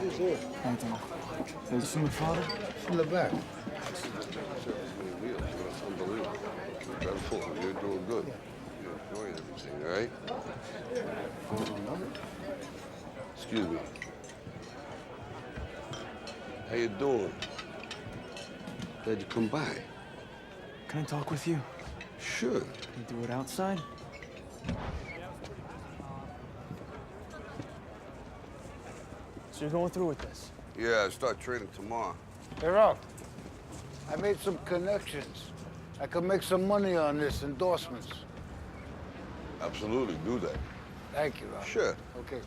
Who's here? Anthony. Is this from your father? In the back. Unbelievable. Wonderful. You're doing good. You're enjoying everything, all right? Excuse me. How you doing? Glad you come by. Can I talk with you? Sure. Can we do it outside? So you're going through with this? Yeah, I start training tomorrow. Hey, Ralph. I made some connections. I could make some money on this, endorsements. Absolutely, do that. Thank you, Ralph. Sure. Okay.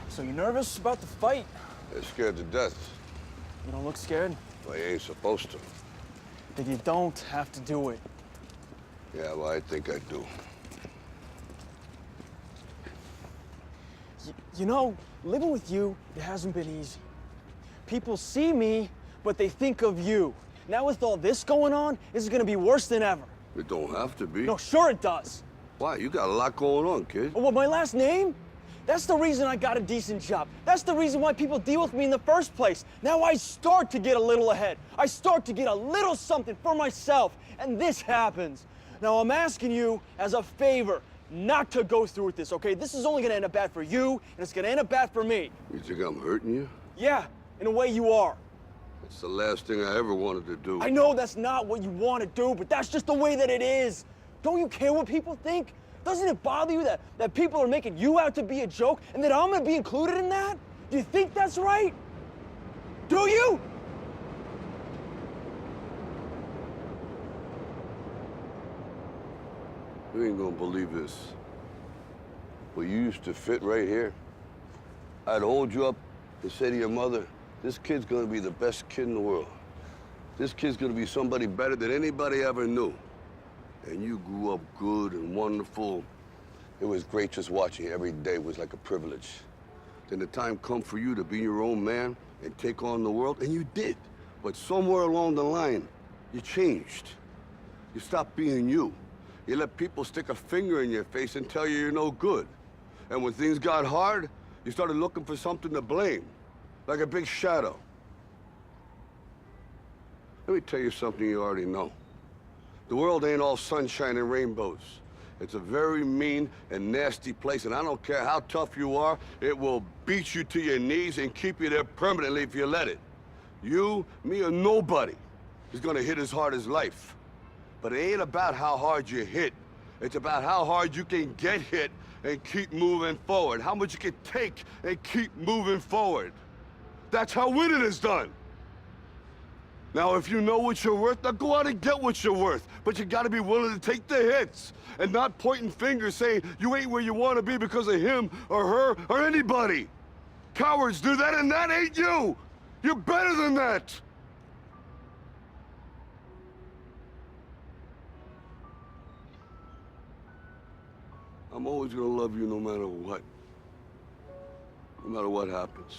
So you nervous about the fight? They're scared to death. You don't look scared? Well, you ain't supposed to. Then you don't have to do it. Yeah, well, I think I do. You know, living with you, it hasn't been easy. People see me, but they think of you. Now with all this going on, this is gonna be worse than ever. It don't have to be. No, sure it does. Why? You got a lot going on, kid. Oh, what, my last name? That's the reason I got a decent job. That's the reason why people deal with me in the first place. Now I start to get a little ahead. I start to get a little something for myself, and this happens. Now I'm asking you as a favor not to go through with this, okay? This is only gonna end up bad for you, and it's gonna end up bad for me. You think I'm hurting you? Yeah, in a way you are. It's the last thing I ever wanted to do. I know that's not what you want to do, but that's just the way that it is. Don't you care what people think? Doesn't it bother you that people are making you out to be a joke and that I'm gonna be included in that? Do you think that's right? Do you? You ain't gonna believe this. Well, you used to fit right here. I'd hold you up and say to your mother, this kid's gonna be the best kid in the world. This kid's gonna be somebody better than anybody ever knew. And you grew up good and wonderful. It was great just watching you every day. It was like a privilege. Then the time come for you to be your own man and take on the world, and you did. But somewhere along the line, you changed. You stopped being you. You let people stick a finger in your face and tell you you're no good. And when things got hard, you started looking for something to blame, like a big shadow. Let me tell you something you already know. The world ain't all sunshine and rainbows. It's a very mean and nasty place, and I don't care how tough you are, it will beat you to your knees and keep you there permanently if you let it. You, me, or nobody is gonna hit as hard as life. But it ain't about how hard you hit. It's about how hard you can get hit and keep moving forward. How much you can take and keep moving forward. That's how winning is done. Now, if you know what you're worth, now go out and get what you're worth. But you gotta be willing to take the hits and not pointing fingers saying you ain't where you wanna be because of him or her or anybody. Cowards do that, and that ain't you. You're better than that. I'm always gonna love you no matter what. No matter what happens.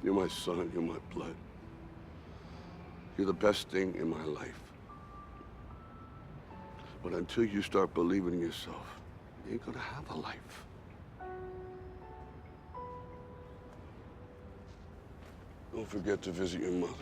You're my son, you're my blood. You're the best thing in my life. But until you start believing in yourself, you ain't gonna have a life. Don't forget to visit your mother.